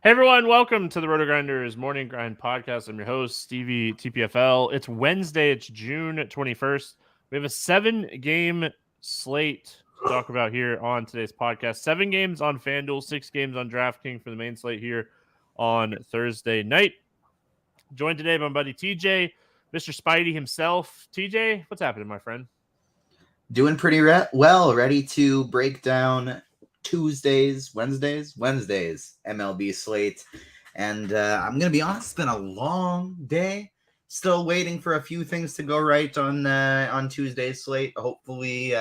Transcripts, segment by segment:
Hey everyone, welcome to the RotoGrinders Morning Grind Podcast. I'm your host, Stevietpfl. It's Wednesday, it's June 21st. We have a 7-game slate to talk about here on today's podcast. 7 games on FanDuel, 6 games on DraftKings for the main slate here on Thursday night. Joined today by my buddy TJ, Mr. Spidey himself. TJ, what's happening, my friend? Doing pretty well, ready to break down Wednesdays MLB slate. And I'm going to be honest, it's been a long day. Still waiting for a few things to go right on Tuesday's slate. Hopefully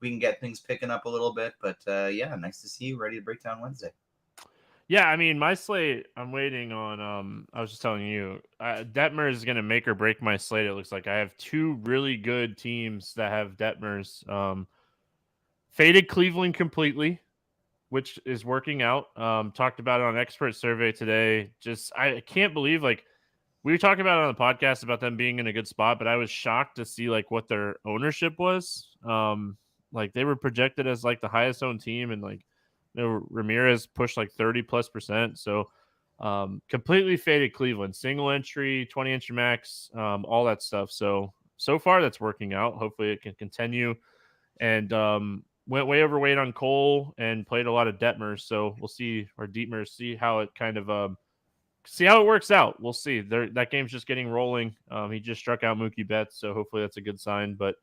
we can get things picking up a little bit. But yeah, nice to see you, ready to break down Wednesday. Yeah, I mean, my slate, I'm waiting on, I was just telling you, Detmer is going to make or break my slate. It looks like I have 2 really good teams that have Detmers. Faded Cleveland completely, which is working out. Talked about it on Expert Survey today. I can't believe, we were talking about it on the podcast about them being in a good spot, but I was shocked to see, what their ownership was. They were projected as, the highest owned team, and, Ramirez pushed 30+%. So completely faded Cleveland, single entry, 20 entry max, all that stuff. So far that's working out. Hopefully it can continue. And went way overweight on Cole and played a lot of Detmers. So we'll see, or Dietmers, see how it kind of see how it works out. We'll see. That game's just getting rolling. He just struck out Mookie Betts, so hopefully that's a good sign. But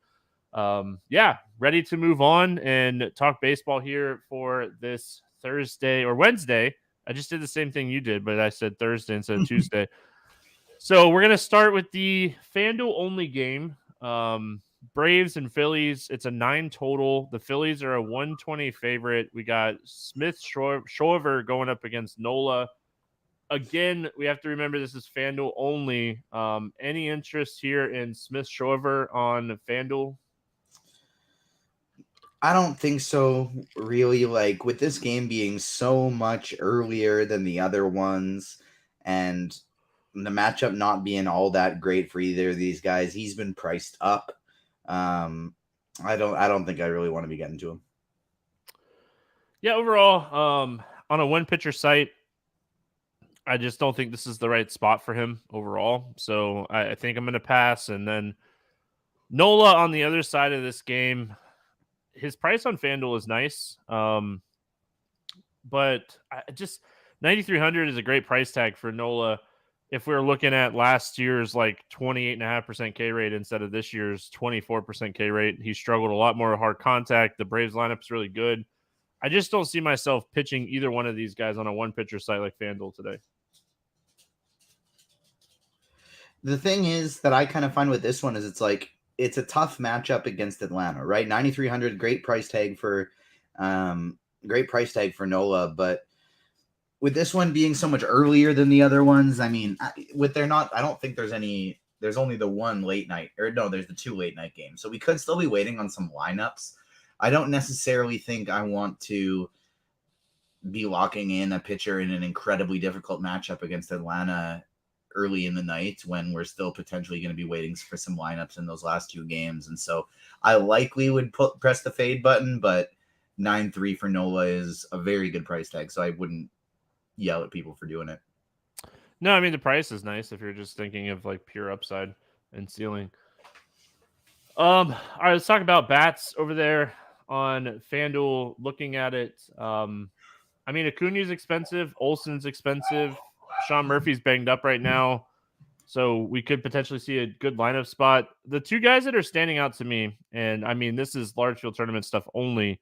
yeah, ready to move on and talk baseball here for this Thursday or Wednesday. I just did the same thing you did, but I said Thursday instead of Tuesday. So we're gonna start with the FanDuel only game. Braves and Phillies. It's a 9 total. The Phillies are a 120 favorite. We got Smith Shawver going up against Nola. Again, we have to remember this is FanDuel only. Any interest here in Smith Shawver on FanDuel? I don't think so, really. With this game being so much earlier than the other ones, and the matchup not being all that great for either of these guys, he's been priced up. I don't think I really want to be getting to him. Yeah, overall, on a one pitcher site, I just don't think this is the right spot for him overall. So I think I'm going to pass. And then Nola on the other side of this game, his price on FanDuel is nice. But I just 9,300 is a great price tag for Nola. If we were looking at last year's 28.5% K rate instead of this year's 24% K rate, he struggled a lot more hard contact. The Braves lineup is really good. I just don't see myself pitching either one of these guys on a one pitcher site like FanDuel today. The thing is that I kind of find with this one is it's a tough matchup against Atlanta, right? 9,300, great price tag for Nola, but with this one being so much earlier than the other ones, I mean, I don't think there's only the one late night, or no, there's the 2 late night games. So we could still be waiting on some lineups. I don't necessarily think I want to be locking in a pitcher in an incredibly difficult matchup against Atlanta early in the night when we're still potentially going to be waiting for some lineups in those last 2 games. And so I likely would press the fade button, but 9-3 for Nola is a very good price tag. So I wouldn't yell at people for doing it. No, I mean, the price is nice if you're just thinking of pure upside and ceiling. All right, let's talk about bats over there on FanDuel. Looking at it, I mean, Acuna's expensive, Olsen's expensive, Sean Murphy's banged up right now, so we could potentially see a good lineup spot. The 2 guys that are standing out to me, and I mean, this is large field tournament stuff only,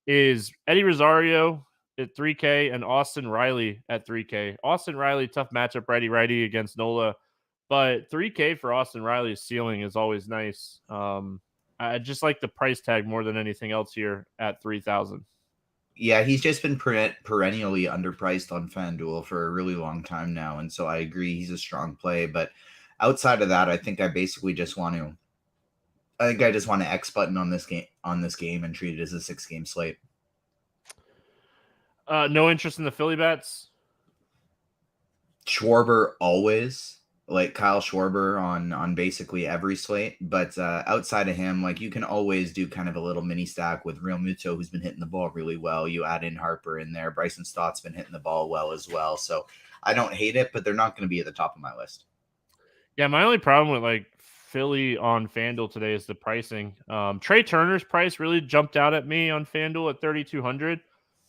is Eddie Rosario at 3K and Austin Riley at 3K. Austin Riley, tough matchup, righty against Nola, but 3K for Austin Riley's ceiling is always nice. I just like the price tag more than anything else here at 3,000. Yeah, he's just been perennially underpriced on FanDuel for a really long time now, and so I agree he's a strong play. But outside of that, I think I just want to X button on this game and treat it as a 6-game slate. No interest in the Philly bats. Schwarber always. like Kyle Schwarber on basically every slate. But outside of him, like you can always do kind of a little mini stack with Real Muto, who's been hitting the ball really well. You add in Harper in there. Bryson Stott's been hitting the ball well as well. So I don't hate it, but they're not going to be at the top of my list. Yeah, my only problem with like Philly on FanDuel today is the pricing. Trey Turner's price really jumped out at me on FanDuel at 3,200.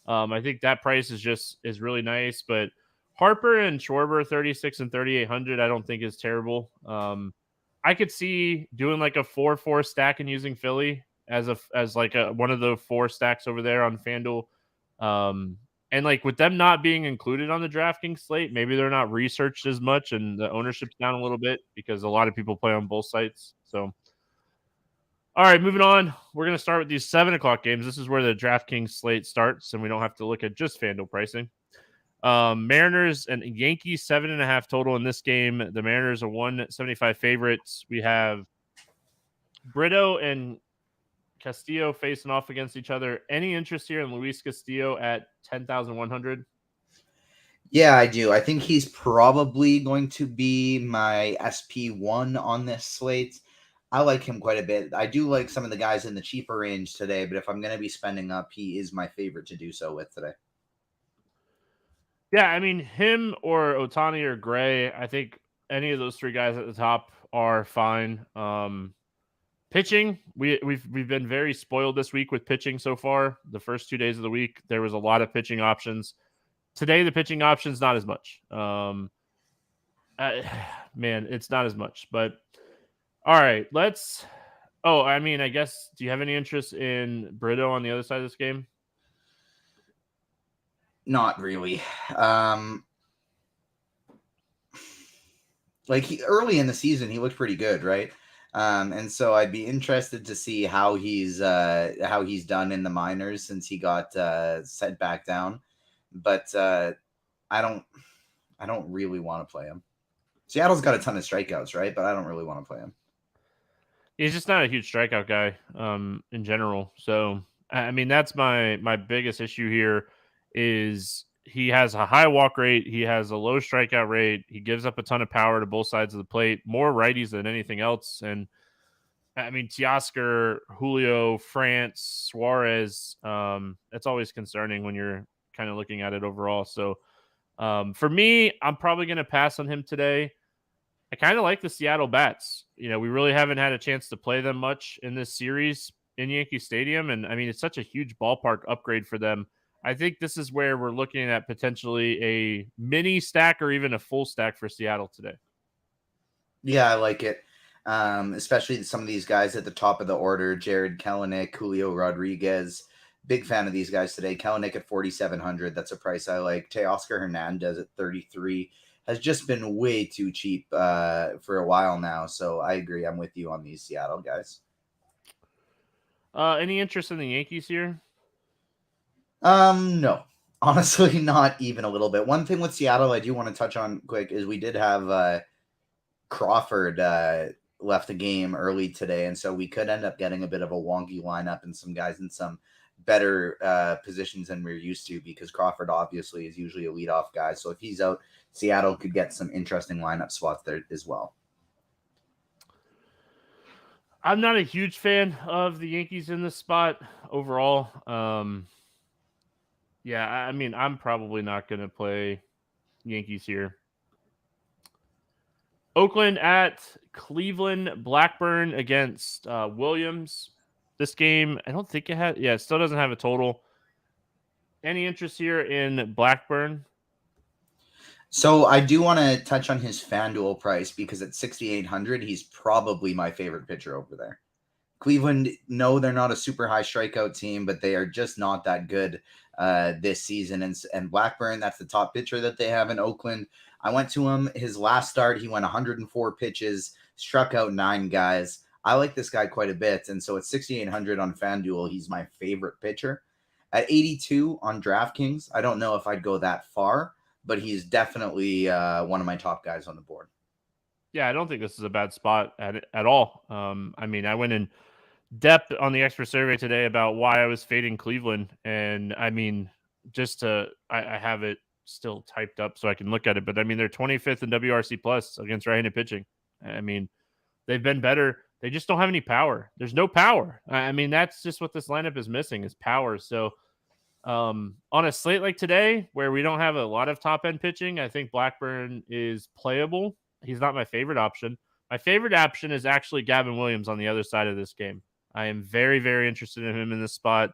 I think that price is really nice, but Harper and Schwarber 36 and 3,800 I don't think is terrible. I could see doing like a 4-4 stack and using Philly as like a one of the 4 stacks over there on FanDuel. And like with them not being included on the DraftKings slate, maybe they're not researched as much and the ownership's down a little bit because a lot of people play on both sites. So, all right, moving on. We're going to start with these 7:00 games. This is where the DraftKings slate starts, and we don't have to look at just FanDuel pricing. Mariners and Yankees 7.5 total in this game. The Mariners are 175 favorites. We have Brito and Castillo facing off against each other. Any interest here in Luis Castillo at 10,100? Yeah, I do. I think he's probably going to be my SP1 on this slate. I like him quite a bit. I do like some of the guys in the cheaper range today, but if I'm going to be spending up, he is my favorite to do so with today. Yeah, I mean him or Otani or Gray. I think any of those 3 guys at the top are fine. Pitching, we've been very spoiled this week with pitching so far. The first 2 days of the week, there was a lot of pitching options. Today, the pitching options not as much. Man, it's not as much. But all right, let's. Oh, I mean, I guess. Do you have any interest in Brito on the other side of this game? Not really. Like early in the season, he looked pretty good, right? And so I'd be interested to see how he's done in the minors since he got set back down. But I don't really want to play him. Seattle's got a ton of strikeouts, right? But I don't really want to play him. He's just not a huge strikeout guy in general. So I mean, that's my biggest issue here is he has a high walk rate, he has a low strikeout rate, he gives up a ton of power to both sides of the plate, more righties than anything else. And I mean, Teoscar, Julio, France, Suarez, it's always concerning when you're kind of looking at it overall. So for me, I'm probably going to pass on him today. I kind of like the Seattle Bats. You know, we really haven't had a chance to play them much in this series in Yankee Stadium. And I mean, it's such a huge ballpark upgrade for them. I think this is where we're looking at potentially a mini stack or even a full stack for Seattle today. Yeah, I like it. Especially some of these guys at the top of the order, Jared Kelenic, Julio Rodriguez. Big fan of these guys today. Kelenic at 4,700. That's a price I like. Teoscar Hernandez at 33 has just been way too cheap for a while now. So I agree. I'm with you on these Seattle guys. Any interest in the Yankees here? No. Honestly, not even a little bit. One thing with Seattle I do want to touch on quick is we did have Crawford left the game early today, and so we could end up getting a bit of a wonky lineup and some guys in some better positions than we're used to because Crawford obviously is usually a leadoff guy. So if he's out, Seattle could get some interesting lineup spots there as well. I'm not a huge fan of the Yankees in this spot overall. Yeah, I mean, I'm probably not going to play Yankees here. Oakland at Cleveland, Blackburn against Williams. This game, I don't think it still doesn't have a total. Any interest here in Blackburn? So I do want to touch on his FanDuel price because at 6,800, he's probably my favorite pitcher over there. Cleveland, no, they're not a super high strikeout team, but they are just not that good this season. And Blackburn, that's the top pitcher that they have in Oakland. I went to him his last start. He went 104 pitches, struck out 9 guys. I like this guy quite a bit. And so at 6,800 on FanDuel, he's my favorite pitcher. At 82 on DraftKings, I don't know if I'd go that far, but he's definitely one of my top guys on the board. Yeah, I don't think this is a bad spot at all. I mean, I went in depth on the expert survey today about why I was fading Cleveland. And I mean, I have it still typed up so I can look at it. But I mean, they're 25th in WRC plus against right-handed pitching. I mean, they've been better. They just don't have any power. There's no power. I mean, that's just what this lineup is missing is power. So on a slate like today, where we don't have a lot of top end pitching, I think Blackburn is playable. He's not my favorite option. My favorite option is actually Gavin Williams on the other side of this game. I am very, very interested in him in this spot.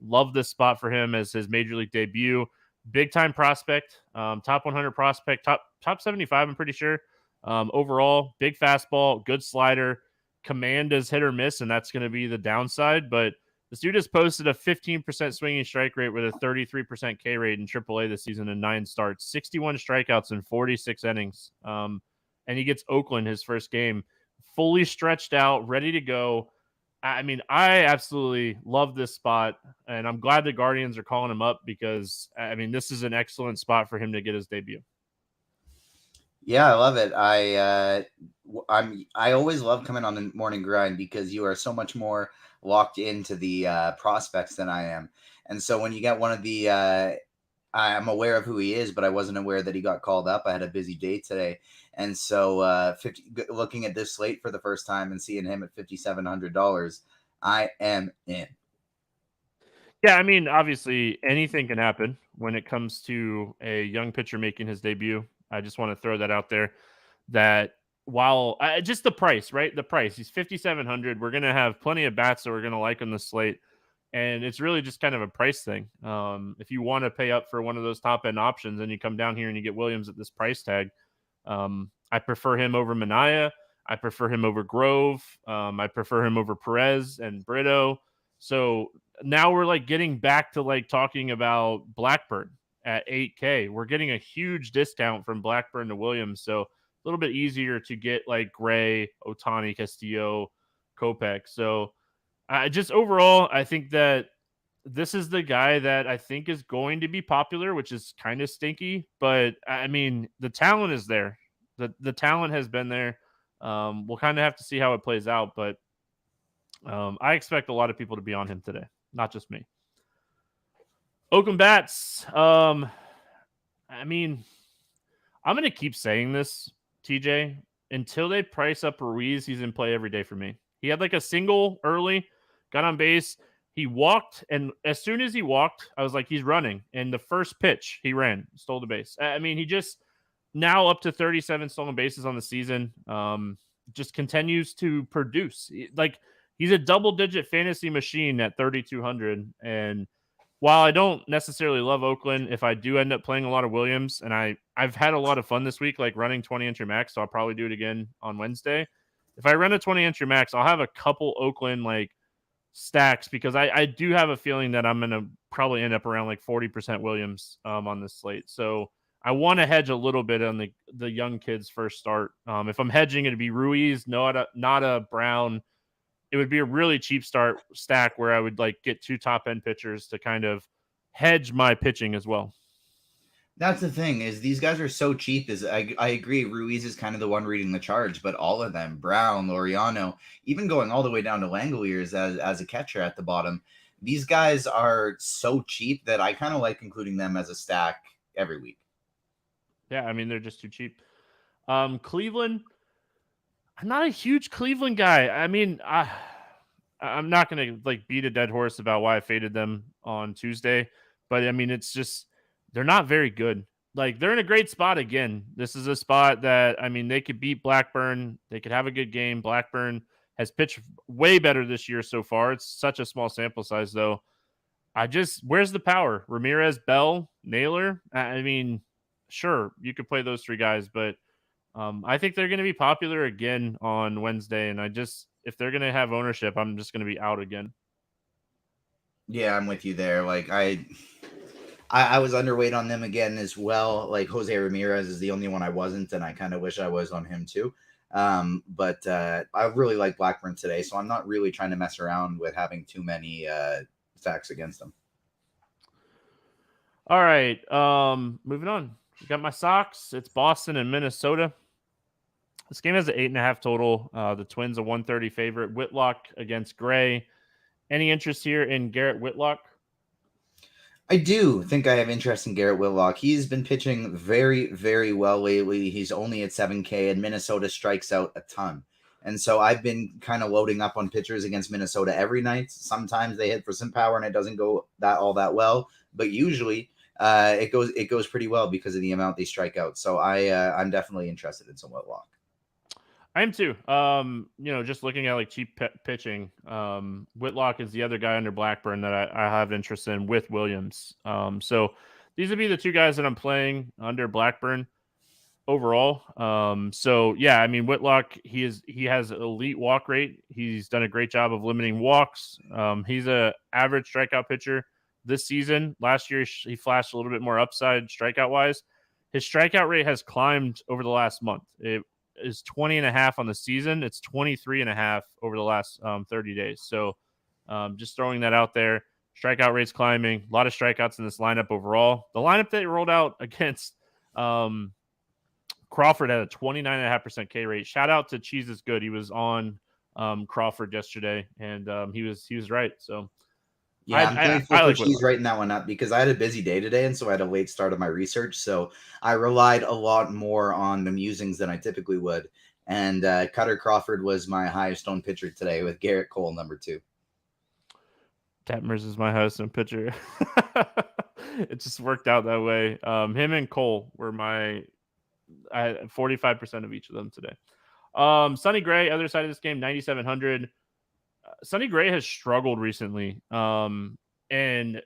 Love this spot for him as his major league debut. Big time prospect, top 100 prospect, top 75, I'm pretty sure. Overall, big fastball, good slider. Command is hit or miss, and that's going to be the downside. But this dude has posted a 15% swinging strike rate with a 33% K rate in AAA this season in 9 starts, 61 strikeouts in 46 innings. And he gets Oakland his first game, fully stretched out, ready to go. I mean, I absolutely love this spot, and I'm glad the Guardians are calling him up because, I mean, this is an excellent spot for him to get his debut. Yeah, I love it. I always love coming on the morning grind because you are so much more locked into the prospects than I am. And so when you get one of the I'm aware of who he is, but I wasn't aware that he got called up. I had a busy day today. And so looking at this slate for the first time and seeing him at $5,700, I am in. Yeah, I mean, obviously anything can happen when it comes to a young pitcher making his debut. I just want to throw that out there that while just the price, right? The price, he's 5,700. We're going to have plenty of bats that we're going to like on the slate. And it's really just kind of a price thing. If you want to pay up for one of those top end options and you come down here and you get Williams at this price tag, I prefer him over Minaya. I prefer him over Grove. I prefer him over Perez and Brito. So now we're like getting back to like talking about Blackburn at 8K. We're getting a huge discount from Blackburn to Williams. So a little bit easier to get like Gray, Otani, Castillo, Kopech. So just overall, I think that this is the guy that I think is going to be popular, which is kind of stinky. But I mean, the talent is there. The talent has been there. We'll kind of have to see how it plays out. But I expect a lot of people to be on him today, not just me. Oakland Bats. I mean, I'm going to keep saying this, TJ, until they price up Ruiz. He's in play every day for me. He had like a single early, got on base. He walked, and as soon as he walked, I was like, he's running. And the first pitch, he ran, stole the base. I mean, he just now up to 37 stolen bases on the season. Just continues to produce. Like, he's a double-digit fantasy machine at 3,200. And while I don't necessarily love Oakland, if I do end up playing a lot of Williams, and I've had a lot of fun this week, like running 20 entry max, so I'll probably do it again on Wednesday. If I run a 20 entry max, I'll have a couple Oakland like stacks because I do have a feeling that I'm going to probably end up around like 40% Williams on this slate. So I want to hedge a little bit on the young kids first start. If I'm hedging, it'd be Ruiz, not a Brown. It would be a really cheap start stack where I would like get 2 top end pitchers to kind of hedge my pitching as well. That's the thing is these guys are so cheap. I agree. Ruiz is kind of the one reading the charge, but all of them, Brown, Laureano, even going all the way down to Langoliers as a catcher at the bottom, these guys are so cheap that I kind of like including them as a stack every week. Yeah, I mean, they're just too cheap. Cleveland, I'm not a huge Cleveland guy. I mean, I'm not going to like beat a dead horse about why I faded them on Tuesday, but I mean, it's just they're not very good. Like, they're in a great spot again. This is a spot that, I mean, they could beat Blackburn. They could have a good game. Blackburn has pitched way better this year so far. It's such a small sample size, though. Where's the power? Ramirez, Bell, Naylor? I mean, sure, you could play those 3 guys, but I think they're going to be popular again on Wednesday. And if they're going to have ownership, I'm just going to be out again. Yeah, I'm with you there. Like, I was underweight on them again as well. Like, Jose Ramirez is the only one I wasn't, and I kind of wish I was on him too. But I really like Blackburn today, so I'm not really trying to mess around with having too many stacks against them. All right, moving on. We got my Sox. It's Boston and Minnesota. This game has an 8.5 total. The Twins a 130 favorite. Whitlock against Gray. Any interest here in Garrett Whitlock? I do think I have interest in Garrett Whitlock. He's been pitching very, very well lately. He's only at 7K, and Minnesota strikes out a ton. And so I've been kind of loading up on pitchers against Minnesota every night. Sometimes they hit for some power and it doesn't go that well, but usually it goes pretty well because of the amount they strike out. So I'm definitely interested in some Whitlock. I am too. Just looking at like cheap pitching, Whitlock is the other guy under Blackburn that I have interest in with Williams. So these would be the two guys that I'm playing under Blackburn overall. So yeah, I mean Whitlock, he has elite walk rate. He's done a great job of limiting walks. He's a average strikeout pitcher this season. Last year he flashed a little bit more upside strikeout wise. His strikeout rate has climbed over the last month. It is 20.5 on the season. It's 23.5 over the last 30 days. So just throwing that out there. Strikeout rates climbing. A lot of strikeouts in this lineup overall. The lineup that rolled out against Crawford had a 29.5% K rate. Shout out to Cheese is Good. He was on Crawford yesterday, and he was right. So yeah, I'm thankful I for like Cheese writing that one up because I had a busy day today, and so I had a late start of my research. So I relied a lot more on the musings than I typically would. And Cutter Crawford was my highest owned pitcher today with Garrett Cole number 2. Detmers is my highest owned pitcher. It just worked out that way. Him and Cole were I had 45% of each of them today. Sonny Gray, other side of this game, 9,700. Sonny Gray has struggled recently. And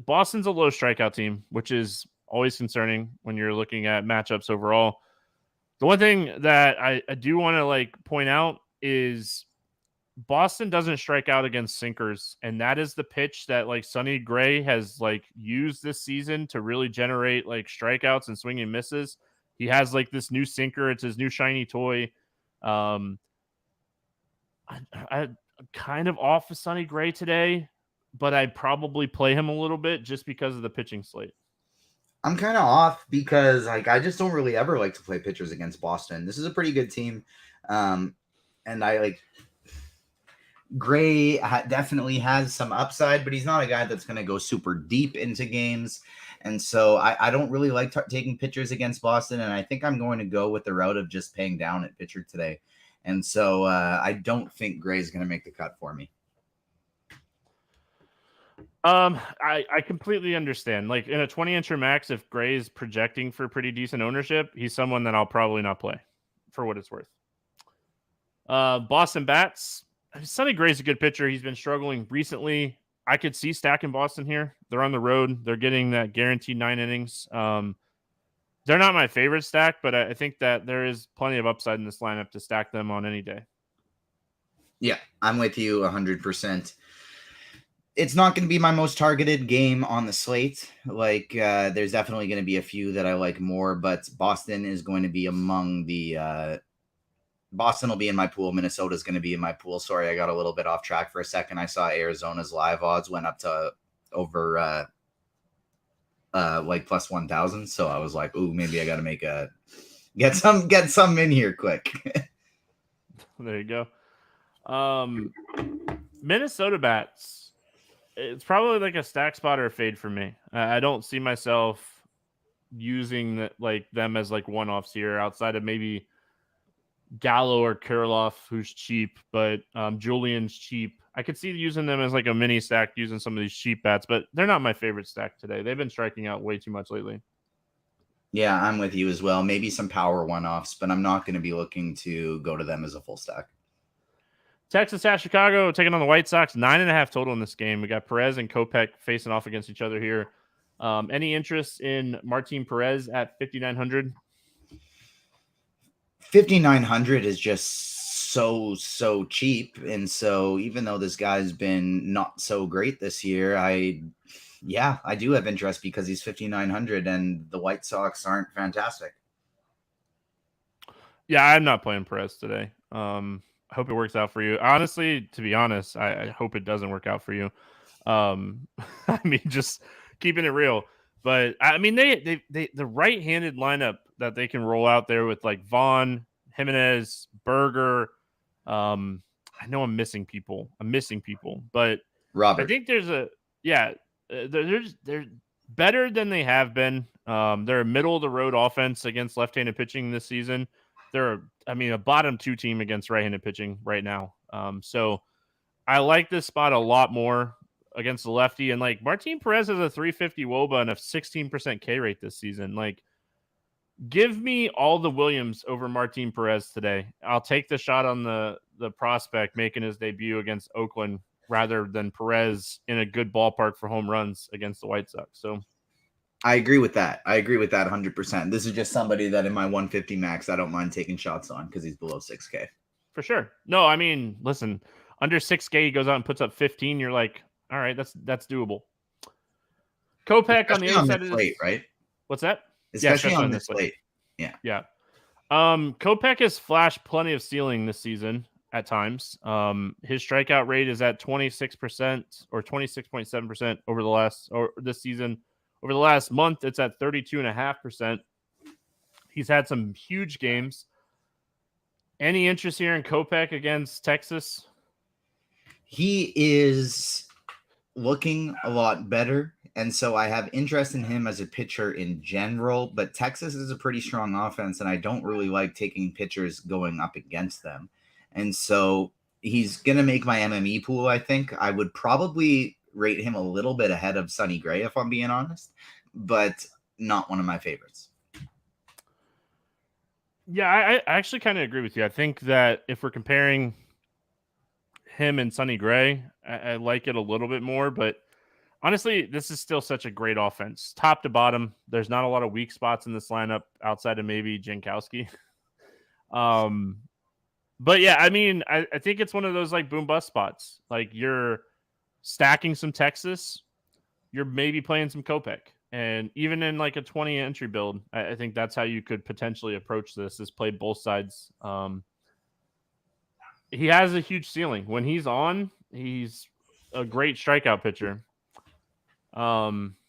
Boston's a low strikeout team, which is always concerning when you're looking at matchups overall. The one thing that I do want to point out is Boston doesn't strike out against sinkers, and that is the pitch that Sonny Gray has used this season to really generate strikeouts and swing and misses. He has this new sinker. It's his new shiny toy. I kind of off of Sonny Gray today, but I'd probably play him a little bit just because of the pitching slate. I'm kind of off because I just don't really ever like to play pitchers against Boston. This is a pretty good team. And I Gray definitely has some upside, but he's not a guy that's going to go super deep into games. And so I don't really like taking pitchers against Boston. And I think I'm going to go with the route of just paying down at pitcher today. And so I don't think Gray's going to make the cut for me. I completely understand. In a 20-incher max, if Gray's projecting for pretty decent ownership, he's someone that I'll probably not play for what it's worth. Boston bats. Sonny Gray's a good pitcher. He's been struggling recently. I could see stacking Boston here. They're on the road. They're getting that guaranteed 9 innings. They're not my favorite stack, but I think that there is plenty of upside in this lineup to stack them on any day. Yeah, I'm with you 100%. It's not going to be my most targeted game on the slate. There's definitely going to be a few that I like more, but Boston is going to be among the Boston will be in my pool. Minnesota's going to be in my pool. Sorry, I got a little bit off track for a second. I saw Arizona's live odds went up to over plus 1,000. So I was like, ooh, maybe I got to get some in here quick. There you go. Minnesota bats. It's probably a stack spot or a fade for me. I don't see myself using them as one-offs here outside of maybe Gallo or Kirilloff, who's cheap, but Julian's cheap. I could see using them as a mini stack using some of these cheap bats, but they're not my favorite stack today. They've been striking out way too much lately. Yeah, I'm with you as well. Maybe some power one-offs, but I'm not going to be looking to go to them as a full stack. Texas at Chicago taking on the White Sox. 9.5 total in this game. We got Perez and Kopech facing off against each other here. Any interest in Martin Perez at 5,900? 5,900 is just so cheap, and so even though this guy's been not so great this year, I do have interest because he's 5,900 and the White Sox aren't fantastic. Yeah, I'm not playing Perez today. I hope it works out for you. Honestly, to be honest, I hope it doesn't work out for you. I mean, just keeping it real. But I mean, they the right-handed lineup that they can roll out there with Vaughn, Jimenez, Berger. I know I'm missing people, but Robert. I think there's they're better than they have been. They're a middle of the road offense against left-handed pitching this season. They're, a bottom 2 team against right-handed pitching right now. So I like this spot a lot more against the lefty. And like Martin Perez has a 350 WOBA and a 16% K rate this season. Like, give me all the Williams over Martin Perez today. I'll take the shot on the prospect making his debut against Oakland rather than Perez in a good ballpark for home runs against the White Sox. So I agree with that. 100%. This is just somebody that in my 150 max, I don't mind taking shots on because he's below 6K. For sure. No, listen, under 6K, he goes out and puts up 15. You're like, all right, that's doable. Kopech on the other side of the slate, right? What's that? Especially on this slate. Yeah. Yeah. Kopech has flashed plenty of ceiling this season at times. His strikeout rate is at 26% or 26.7% over this season. Over the last month, it's at 32.5%. He's had some huge games. Any interest here in Kopech against Texas? He is looking a lot better, and so I have interest in him as a pitcher in general, but Texas is a pretty strong offense, and I don't really like taking pitchers going up against them. And so he's going to make my MME pool, I think. I would probably rate him a little bit ahead of Sonny Gray, if I'm being honest, but not one of my favorites. Yeah, I actually kind of agree with you. I think that if we're comparing him and Sonny Gray, I like it a little bit more, but honestly, this is still such a great offense. Top to bottom, there's not a lot of weak spots in this lineup outside of maybe Jankowski. But yeah, I think it's one of those like boom bust spots. Like you're stacking some Texas, you're maybe playing some Kopech. And even in like a 20 entry build, I think that's how you could potentially approach this, is play both sides. He has a huge ceiling. When he's on, he's a great strikeout pitcher.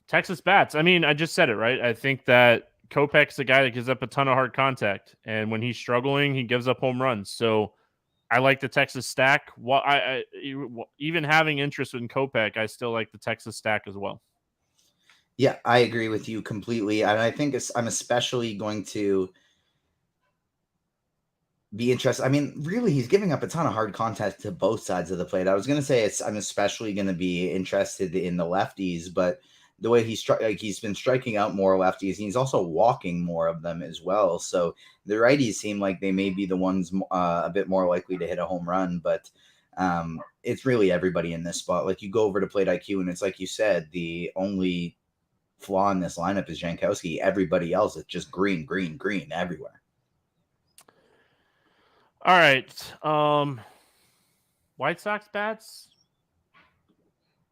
Texas bats. I just said it, right? I think that Kopech's a guy that gives up a ton of hard contact. And when he's struggling, he gives up home runs. So I like the Texas stack. Even having interest in Kopech, I still like the Texas stack as well. Yeah, I agree with you completely. And I think I'm especially going to be interested. Really, he's giving up a ton of hard contact to both sides of the plate. I was going to say I'm especially going to be interested in the lefties, but the way he's been striking out more lefties, he's also walking more of them as well. So the righties seem like they may be the ones a bit more likely to hit a home run, but it's really everybody in this spot. Like you go over to plate IQ, and it's like you said, the only flaw in this lineup is Jankowski. Everybody else is just green everywhere. All right. White Sox bats?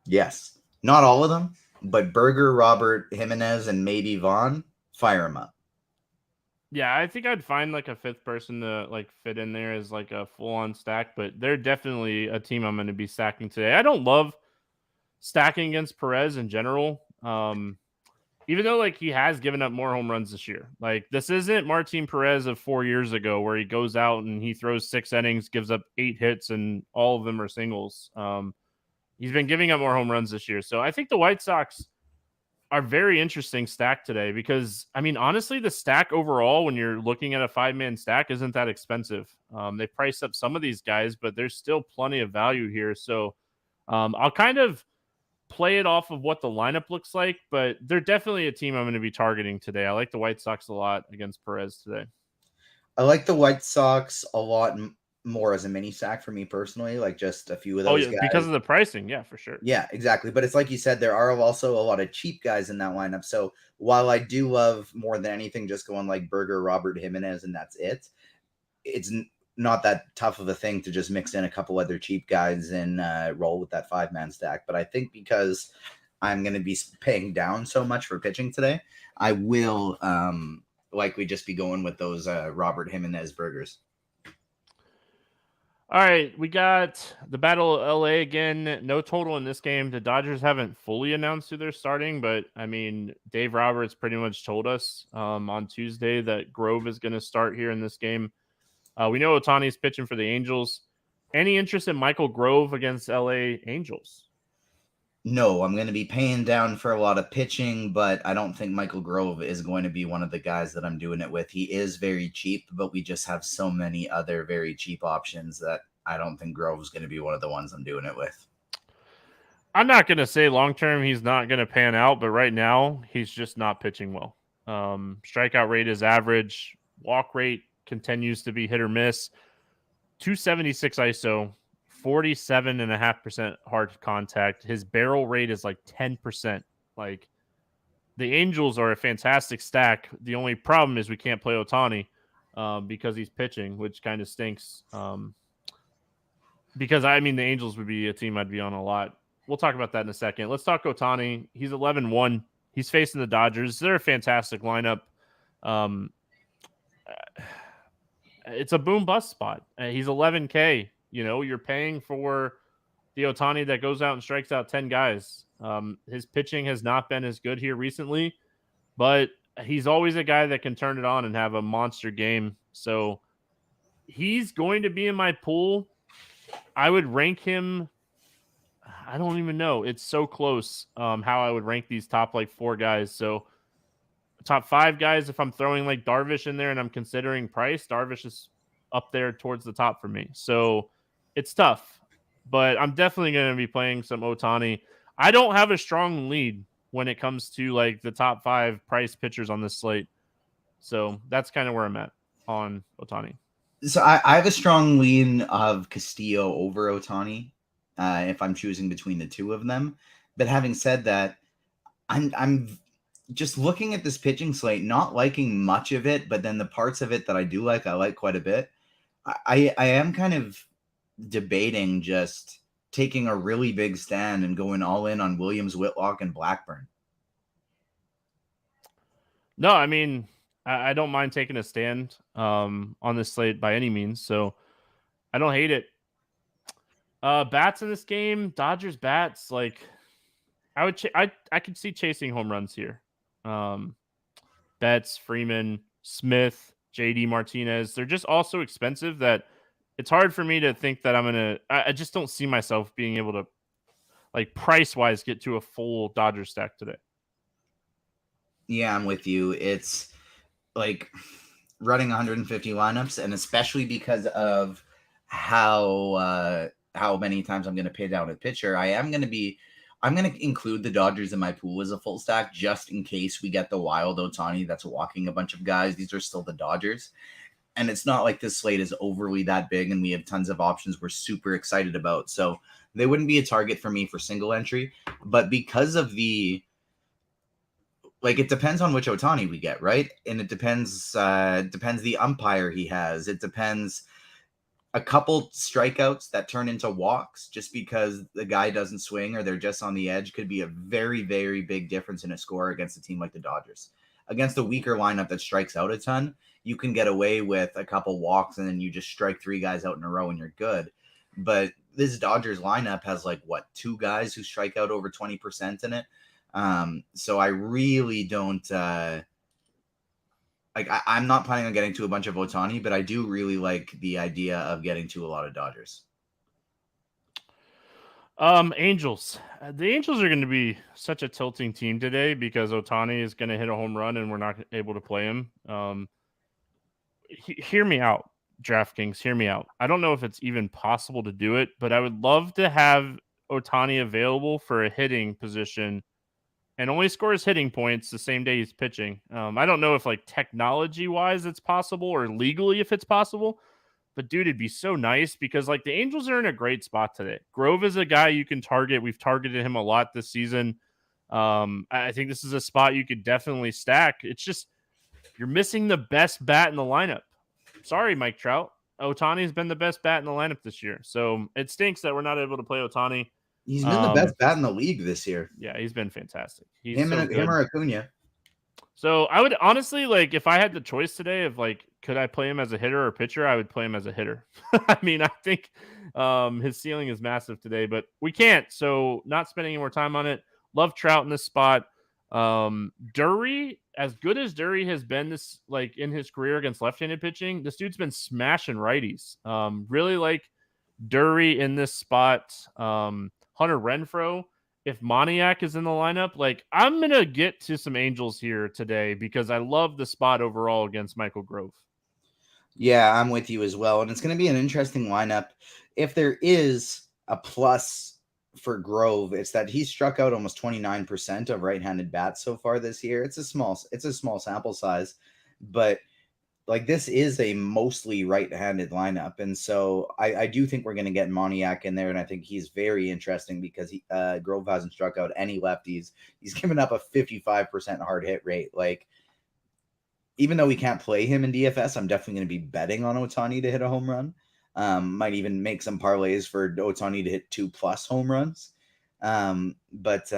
Yes. Not all of them, but Berger, Robert, Jimenez, and maybe Vaughn, fire them up. Yeah, I think I'd find like a fifth person to like fit in there as like a full-on stack, but they're definitely a team I'm going to be stacking today. I don't love stacking against Perez in general. Even though like he has given up more home runs this year. Like this isn't Martin Perez of 4 years ago where he goes out and he throws 6 innings, gives up 8 hits, and all of them are singles. He's been giving up more home runs this year. So I think the White Sox are very interesting stack today because, honestly, the stack overall, when you're looking at a 5-man stack, isn't that expensive. They priced up some of these guys, but there's still plenty of value here. So I'll kind of play it off of what the lineup looks like, but they're definitely a team I'm going to be targeting today. I like the White Sox a lot against Perez today. I like the White Sox a lot more as a mini stack for me personally, like just a few of those guys. Because of the pricing. Yeah, for sure. Yeah, exactly. But it's like you said, there are also a lot of cheap guys in that lineup. So while I do love more than anything just going like Berger, Robert, Jimenez, and that's it, it's not that tough of a thing to just mix in a couple other cheap guys and roll with that 5-man stack. But I think because I'm going to be paying down so much for pitching today, I will likely just be going with those Robert, Jimenez, Bergers. All right, we got the Battle of LA again. No total in this game. The Dodgers haven't fully announced who they're starting, but Dave Roberts pretty much told us on Tuesday that Grove is going to start here in this game. We know Ohtani's pitching for the Angels. Any interest in Michael Grove against LA Angels? No, I'm going to be paying down for a lot of pitching, but I don't think Michael Grove is going to be one of the guys that I'm doing it with. He is very cheap, but we just have so many other very cheap options that I don't think Grove is going to be one of the ones I'm doing it with. I'm not going to say long term he's not going to pan out, but right now he's just not pitching well. Strikeout rate is average. Walk rate continues to be hit or miss. 276 ISO, 47.5% hard contact. His barrel rate is like 10%. Like, the Angels are a fantastic stack. The only problem is we can't play Ohtani because he's pitching, which kind of stinks. Because, I mean, the Angels would be a team I'd be on a lot. We'll talk about that in a second. Let's talk Ohtani. He's 11-1. He's facing the Dodgers. They're a fantastic lineup. It's a boom bust spot. He's 11K. You know, you're paying for the Ohtani that goes out and strikes out 10 guys. His pitching has not been as good here recently, but he's always a guy that can turn it on and have a monster game. So he's going to be in my pool. I would rank him. I don't even know. It's so close how I would rank these top like 4 guys. So top 5 guys, if I'm throwing like Darvish in there and I'm considering price, Darvish is up there towards the top for me. So it's tough, but I'm definitely going to be playing some Ohtani. I don't have a strong lead when it comes to like the top 5 price pitchers on this slate. So that's kind of where I'm at on Ohtani. So I have a strong lean of Castillo over Ohtani if I'm choosing between the two of them. But having said that, I'm just looking at this pitching slate, not liking much of it, but then the parts of it that I do like, I like quite a bit. I am kind of debating just taking a really big stand and going all in on Williams, Whitlock, and Blackburn. No, I mean, I don't mind taking a stand on this slate by any means, so I don't hate it. Bats in this game, Dodgers bats, like I would, I could see chasing home runs here. Betts, Freeman, Smith, JD Martinez, they're just all so expensive that it's hard for me to think that I just don't see myself being able to, like, price wise, get to a full Dodger stack today. Yeah, I'm with you. It's like running 150 lineups, and especially because of how many times I'm going to pay down a pitcher, I'm going to include the Dodgers in my pool as a full stack just in case we get the wild Ohtani that's walking a bunch of guys. These are still the Dodgers. And it's not like this slate is overly that big and we have tons of options we're super excited about. So they wouldn't be a target for me for single entry. But because of it depends on which Ohtani we get, right? And it depends the umpire he has. It depends a couple strikeouts that turn into walks just because the guy doesn't swing or they're just on the edge could be a very, very big difference in a score against a team like the Dodgers. Against a weaker lineup that strikes out a ton, you can get away with a couple walks and then you just strike 3 guys out in a row and you're good. But this Dodgers lineup has 2 guys who strike out over 20% in it. So I really don't I'm not planning on getting to a bunch of Ohtani, but I do really like the idea of getting to a lot of Dodgers. Angels. The Angels are going to be such a tilting team today because Ohtani is going to hit a home run and we're not able to play him. Hear me out, DraftKings. Hear me out. I don't know if it's even possible to do it, but I would love to have Ohtani available for a hitting position and only scores hitting points the same day he's pitching. I don't know if technology-wise it's possible or legally if it's possible, but dude, it'd be so nice because the Angels are in a great spot today. Grove is a guy you can target. We've targeted him a lot this season. I think this is a spot you could definitely stack. It's just you're missing the best bat in the lineup. Sorry, Mike Trout. Ohtani's been the best bat in the lineup this year. So it stinks that we're not able to play Ohtani. He's been the best bat in the league this year. Yeah, he's been fantastic. Him or Acuna. So I would honestly, if I had the choice today of could I play him as a hitter or pitcher, I would play him as a hitter. I mean, I think his ceiling is massive today, but we can't. So not spending any more time on it. Love Trout in this spot. Drury, as good as Drury has been this in his career against left-handed pitching, this dude's been smashing righties. Really like Drury in this spot. Hunter Renfroe if Moniak is in the lineup, like I'm going to get to some Angels here today because I love the spot overall against Michael Grove. Yeah, I'm with you as well. And it's going to be an interesting lineup. If there is a plus for Grove, it's that he struck out almost 29% of right-handed bats so far this year. It's a small sample size, but like this is a mostly right-handed lineup. And so I do think we're going to get Moniak in there. And I think he's very interesting because Grove hasn't struck out any lefties. He's given up a 55% hard hit rate. Like, even though we can't play him in DFS, I'm definitely going to be betting on Ohtani to hit a home run. Might even make some parlays for Ohtani to hit 2+ home runs. But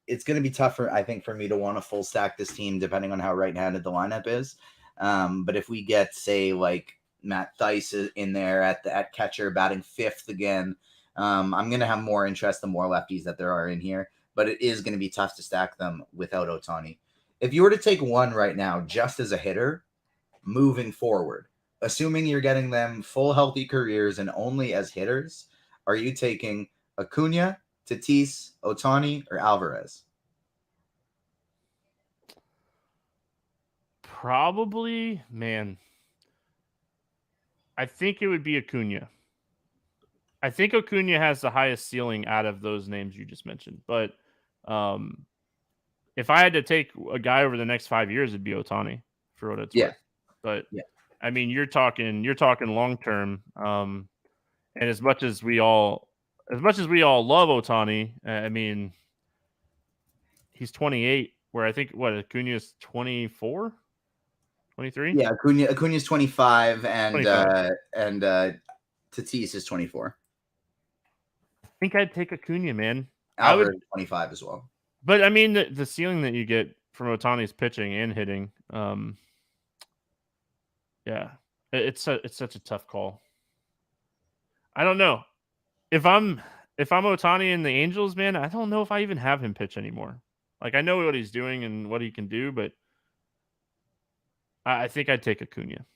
it's going to be tough I think, for me to want to full stack this team depending on how right-handed the lineup is. But if we get, say, like Matt Thaiss in there at catcher batting 5th again, I'm going to have more interest the more lefties that there are in here. But it is going to be tough to stack them without Ohtani. If you were to take one right now, just as a hitter, moving forward, assuming you're getting them full healthy careers and only as hitters, are you taking Acuna, Tatis, Ohtani, or Alvarez? Probably, man. I think it would be Acuna. I think Acuna has the highest ceiling out of those names you just mentioned. But if I had to take a guy over the next 5 years, it'd be Ohtani for what it's worth. But I mean, you're talking long term. And as much as we all love Ohtani, I mean, he's 28. Where I think Acuna is 24, 23. Yeah, Acuna's 25, and 25. Tatis is 24. I think I'd take Acuna, man. Alvarez is 25 as well. But I mean, the ceiling that you get from Ohtani's pitching and hitting, yeah, it's such a tough call. I don't know if I'm Ohtani and the Angels, man. I don't know if I even have him pitch anymore. Like, I know what he's doing and what he can do, but I think I'd take Acuna.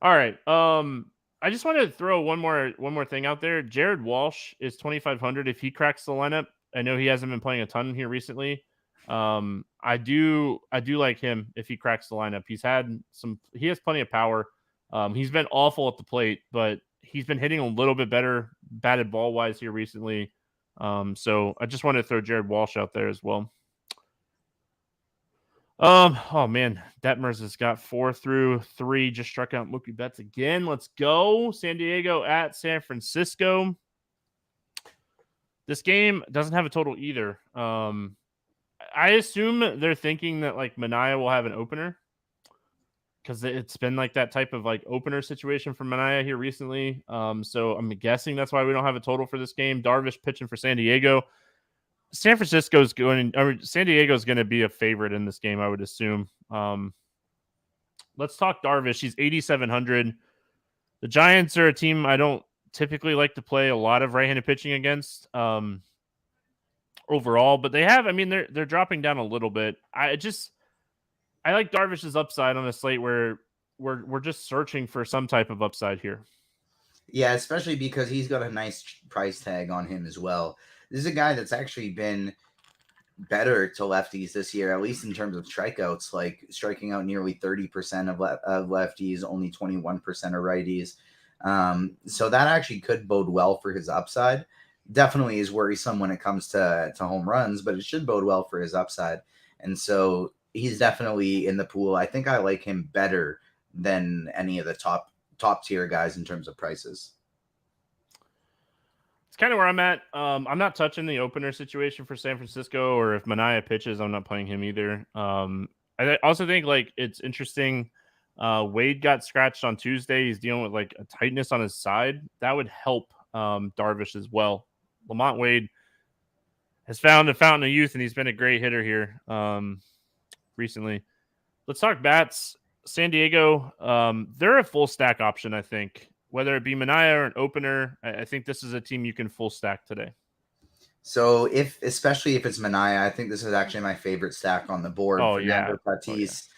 All right. I just wanted to throw one more thing out there. Jared Walsh is 2,500 if he cracks the lineup. I know he hasn't been playing a ton here recently. I do like him if he cracks the lineup. He has plenty of power. He's been awful at the plate, but he's been hitting a little bit better batted ball wise here recently. So I just wanted to throw Jared Walsh out there as well. Oh man, Detmers has got 4 through 3, just struck out Mookie Betts again. Let's go. San Diego at San Francisco. This game doesn't have a total either. I assume they're thinking that like Manaea will have an opener because it's been like that type of like opener situation for Manaea here recently. So I'm guessing that's why we don't have a total for this game. Darvish pitching for San Diego. San Diego's going to be a favorite in this game, I would assume. Let's talk Darvish. He's 8,700. The Giants are a team I don't typically like to play a lot of right-handed pitching against overall, but they're dropping down a little bit. I like Darvish's upside on a slate where we're just searching for some type of upside here. Yeah, especially because he's got a nice price tag on him as well. This is a guy that's actually been better to lefties this year, at least in terms of strikeouts, like striking out nearly 30% of lefties, only 21% of righties. So that actually could bode well for his upside. Definitely is worrisome when it comes to home runs, but it should bode well for his upside. And so he's definitely in the pool. I think I like him better than any of the top tier guys in terms of prices. Kind of where I'm at. I'm not touching the opener situation for San Francisco, or if Manaea pitches, I'm not playing him either. I also think like it's interesting. Wade got scratched on Tuesday. He's dealing with like a tightness on his side. That would help Darvish as well. Lamont Wade has found a fountain of youth, and he's been a great hitter here recently. Let's talk bats. San Diego, they're a full stack option, I think. Whether it be Manaea or an opener, I think this is a team you can full stack today. So especially if it's Manaea, I think this is actually my favorite stack on the board. Fernando Tatis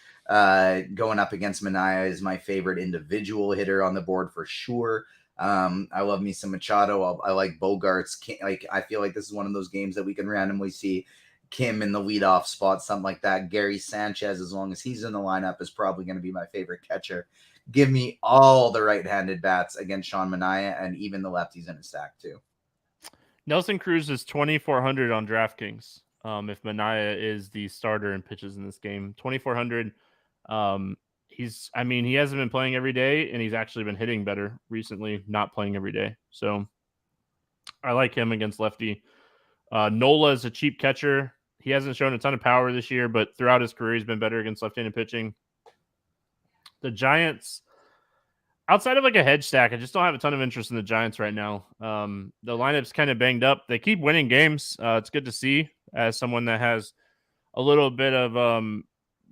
going up against Manaea is my favorite individual hitter on the board for sure. I love me some Machado. I like Bogarts. I feel like this is one of those games that we can randomly see Kim in the leadoff spot, something like that. Gary Sanchez, as long as he's in the lineup, is probably going to be my favorite catcher. Give me all the right-handed bats against Sean Manaea, and even the lefties in a stack too. Nelson Cruz is 2,400 on DraftKings. If Manaea is the starter and pitches in this game, 2,400. He hasn't been playing every day, and he's actually been hitting better recently, not playing every day. So I like him against lefty. Nola is a cheap catcher. He hasn't shown a ton of power this year, but throughout his career, he's been better against left-handed pitching. The Giants, outside of like a hedge stack, I just don't have a ton of interest in the Giants right now. The lineup's kind of banged up. They keep winning games. It's good to see as someone that has a little bit of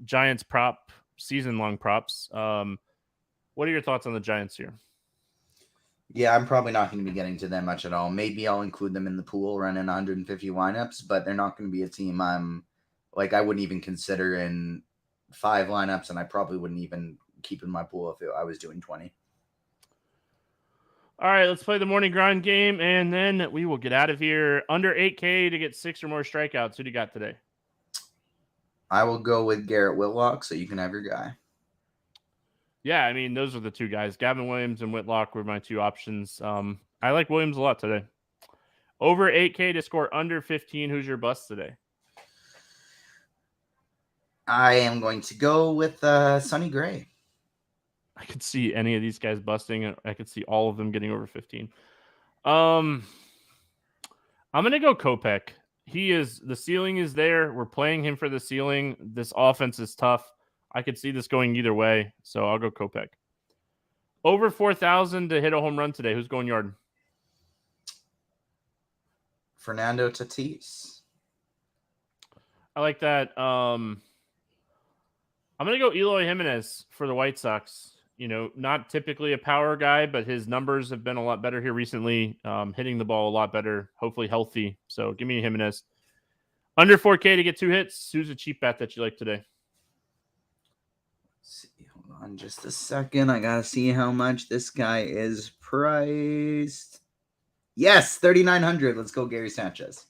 Giants season-long props. What are your thoughts on the Giants here? Yeah, I'm probably not going to be getting to them much at all. Maybe I'll include them in the pool running 150 lineups, but they're not going to be a team I wouldn't even consider in 5 lineups, and I probably wouldn't even keep in my pool if I was doing 20. All right, let's play the morning grind game, and then we will get out of here. Under 8K to get 6 or more strikeouts. Who do you got today? I will go with Garrett Whitlock, so you can have your guy. Yeah, I mean, those are the 2 guys. Gavin Williams and Whitlock were my 2 options. I like Williams a lot today. Over 8K to score under 15. Who's your bust today? I am going to go with Sonny Gray. I could see any of these guys busting. I could see all of them getting over 15. I'm going to go Kopech. The ceiling is there. We're playing him for the ceiling. This offense is tough. I could see this going either way, so I'll go Kopech. Over 4,000 to hit a home run today. Who's going yard? Fernando Tatis. I like that. I'm going to go Eloy Jimenez for the White Sox. Not typically a power guy, but his numbers have been a lot better here recently, hitting the ball a lot better, hopefully healthy. So give me Jimenez. Under 4K to get 2 hits. Who's a cheap bet that you like today? Let's see, hold on just a second. I got to see how much this guy is priced. Yes, 3,900. Let's go Gary Sanchez.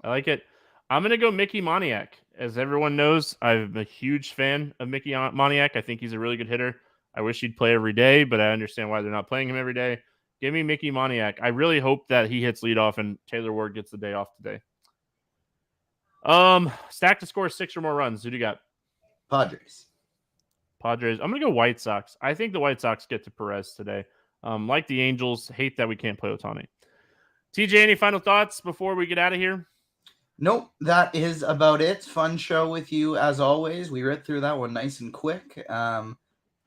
I like it. I'm going to go Mickey Moniak. As everyone knows, I'm a huge fan of Mickey Moniak. I think he's a really good hitter. I wish he'd play every day, but I understand why they're not playing him every day. Give me Mickey Moniak. I really hope that he hits leadoff and Taylor Ward gets the day off today. Stack to score 6 or more runs. Who do you got? Padres. I'm going to go White Sox. I think the White Sox get to Perez today. Like the Angels, hate that we can't play Ohtani. TJ, any final thoughts before we get out of here? Nope, that is about it. Fun show with you as always. We read through that one nice and quick.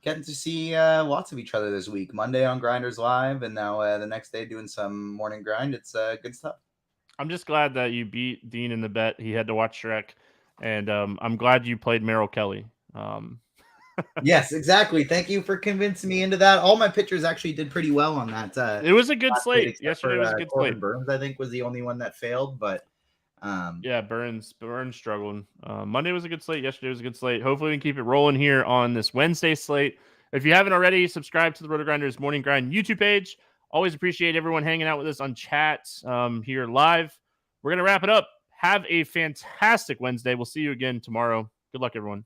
Getting to see lots of each other this week. Monday on Grinders Live, and now the next day doing some morning grind. It's good stuff. I'm just glad that you beat Dean in the bet. He had to watch Shrek, and I'm glad you played Merrill Kelly. Yes, exactly. Thank you for convincing me into that. All my pitchers actually did pretty well on that. It was a good slate. Yesterday was a good slate. Burns, I think, was the only one that failed, but yeah, Burns struggled. Monday was a good slate. Yesterday was a good slate. Hopefully we can keep it rolling here on this Wednesday slate. If you haven't already, subscribe to the RotoGrinders Morning Grind YouTube page. Always appreciate everyone hanging out with us on chat here live. We're going to wrap it up. Have a fantastic Wednesday. We'll see you again tomorrow. Good luck, everyone.